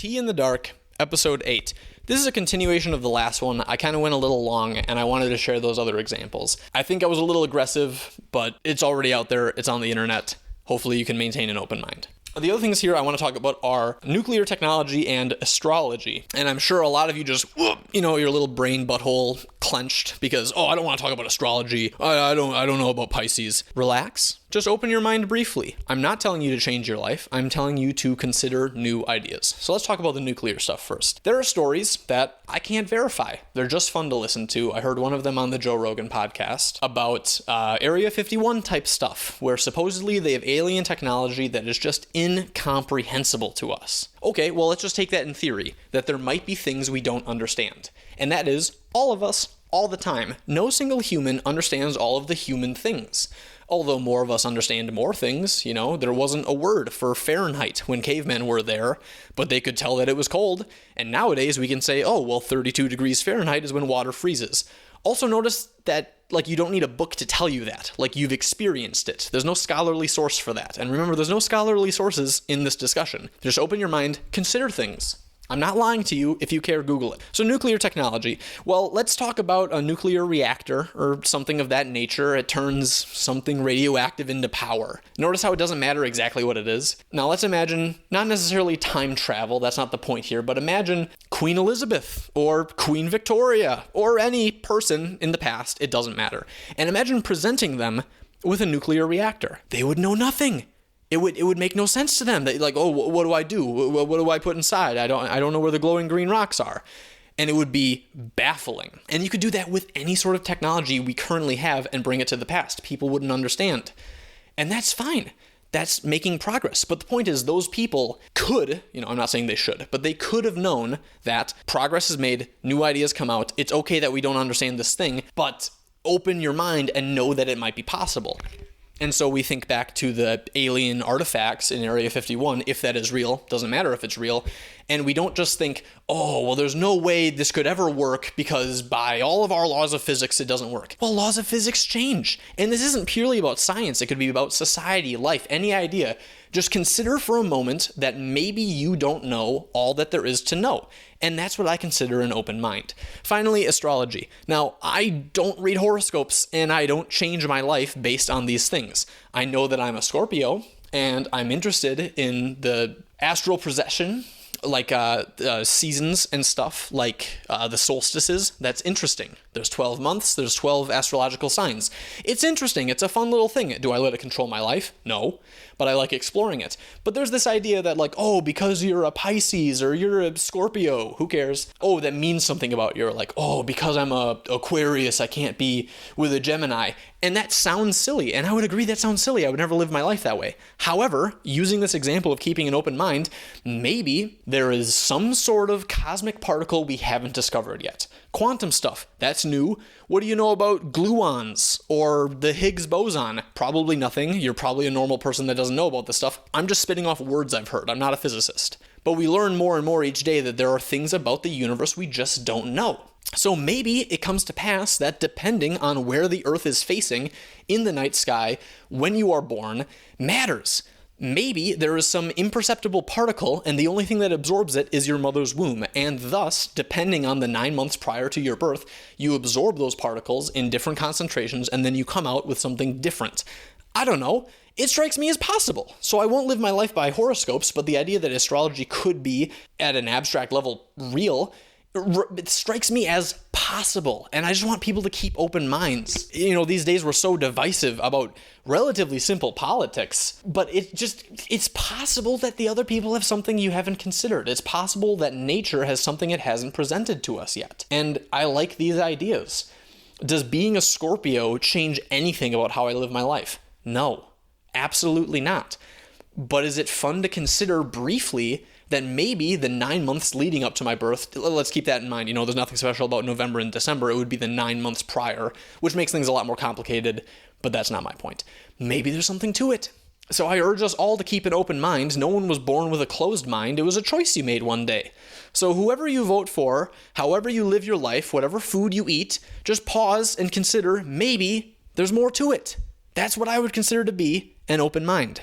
Tea in the Dark, Episode 8. This is a continuation of the last one. I kind of went a little long, and I wanted to share those other examples. I think I was a little aggressive, but it's already out there. It's on the internet. Hopefully you can maintain an open mind. The other things here I want to talk about are nuclear technology and astrology. And I'm sure a lot of you just, your little brain butthole clenched because, I don't want to talk about astrology. I don't know about Pisces. Relax. Just open your mind briefly. I'm not telling you to change your life. I'm telling you to consider new ideas. So let's talk about the nuclear stuff first. There are stories that I can't verify. They're just fun to listen to. I heard one of them on the Joe Rogan podcast about Area 51 type stuff, where supposedly they have alien technology that is just incomprehensible to us. Okay, well, let's just take that in theory, that there might be things we don't understand. And that is all of us, all the time. No single human understands all of the human things. Although more of us understand more things, there wasn't a word for Fahrenheit when cavemen were there, but they could tell that it was cold. And nowadays we can say, 32 degrees Fahrenheit is when water freezes. Also notice that, you don't need a book to tell you that. You've experienced it. There's no scholarly source for that. And remember, there's no scholarly sources in this discussion. Just open your mind, consider things. I'm not lying to you. If you care, Google it. So nuclear technology. Well, let's talk about a nuclear reactor or something of that nature. It turns something radioactive into power. Notice how it doesn't matter exactly what it is. Now let's imagine, not necessarily time travel, that's not the point here, but imagine Queen Elizabeth or Queen Victoria or any person in the past, it doesn't matter. And imagine presenting them with a nuclear reactor. They would know nothing. It would make no sense to them. What do I do? What do I put inside? I don't know where the glowing green rocks are. And it would be baffling. And you could do that with any sort of technology we currently have and bring it to the past. People wouldn't understand. And that's fine. That's making progress. But the point is, those people could, I'm not saying they should, but they could have known that progress is made, new ideas come out. It's okay that we don't understand this thing, but open your mind and know that it might be possible. And so we think back to the alien artifacts in Area 51, if that is real, doesn't matter if it's real, and we don't just think, there's no way this could ever work because by all of our laws of physics, it doesn't work. Well, laws of physics change. And this isn't purely about science. It could be about society, life, any idea. Just consider for a moment that maybe you don't know all that there is to know. And that's what I consider an open mind. Finally, astrology. Now, I don't read horoscopes and I don't change my life based on these things. I know that I'm a Scorpio and I'm interested in the astral procession, seasons and stuff, the solstices. That's interesting. There's 12 months, there's 12 astrological signs. It's interesting, it's a fun little thing. Do I let it control my life? No, but I like exploring it. But there's this idea that because you're a Pisces or you're a Scorpio, who cares? That means something about you. Because I'm a Aquarius, I can't be with a Gemini. And that sounds silly, and I would agree that sounds silly. I would never live my life that way. However, using this example of keeping an open mind, maybe there is some sort of cosmic particle we haven't discovered yet. Quantum stuff, that's new. What do you know about gluons or the Higgs boson? Probably nothing. You're probably a normal person that doesn't know about this stuff. I'm just spitting off words I've heard. I'm not a physicist. But we learn more and more each day that there are things about the universe we just don't know. So maybe it comes to pass that depending on where the Earth is facing in the night sky when you are born matters. Maybe there is some imperceptible particle and the only thing that absorbs it is your mother's womb. And thus, depending on the 9 months prior to your birth, you absorb those particles in different concentrations and then you come out with something different. I don't know. It strikes me as possible. So I won't live my life by horoscopes, but the idea that astrology could be, at an abstract level, real, it strikes me as possible. And I just want people to keep open minds. These days we're so divisive about relatively simple politics, but it's possible that the other people have something you haven't considered. It's possible that nature has something it hasn't presented to us yet. And I like these ideas. Does being a Scorpio change anything about how I live my life? No, absolutely not. But is it fun to consider briefly that maybe the 9 months leading up to my birth, let's keep that in mind. There's nothing special about November and December. It would be the 9 months prior, which makes things a lot more complicated, but that's not my point. Maybe there's something to it. So I urge us all to keep an open mind. No one was born with a closed mind. It was a choice you made one day. So whoever you vote for, however you live your life, whatever food you eat, just pause and consider maybe there's more to it. That's what I would consider to be an open mind.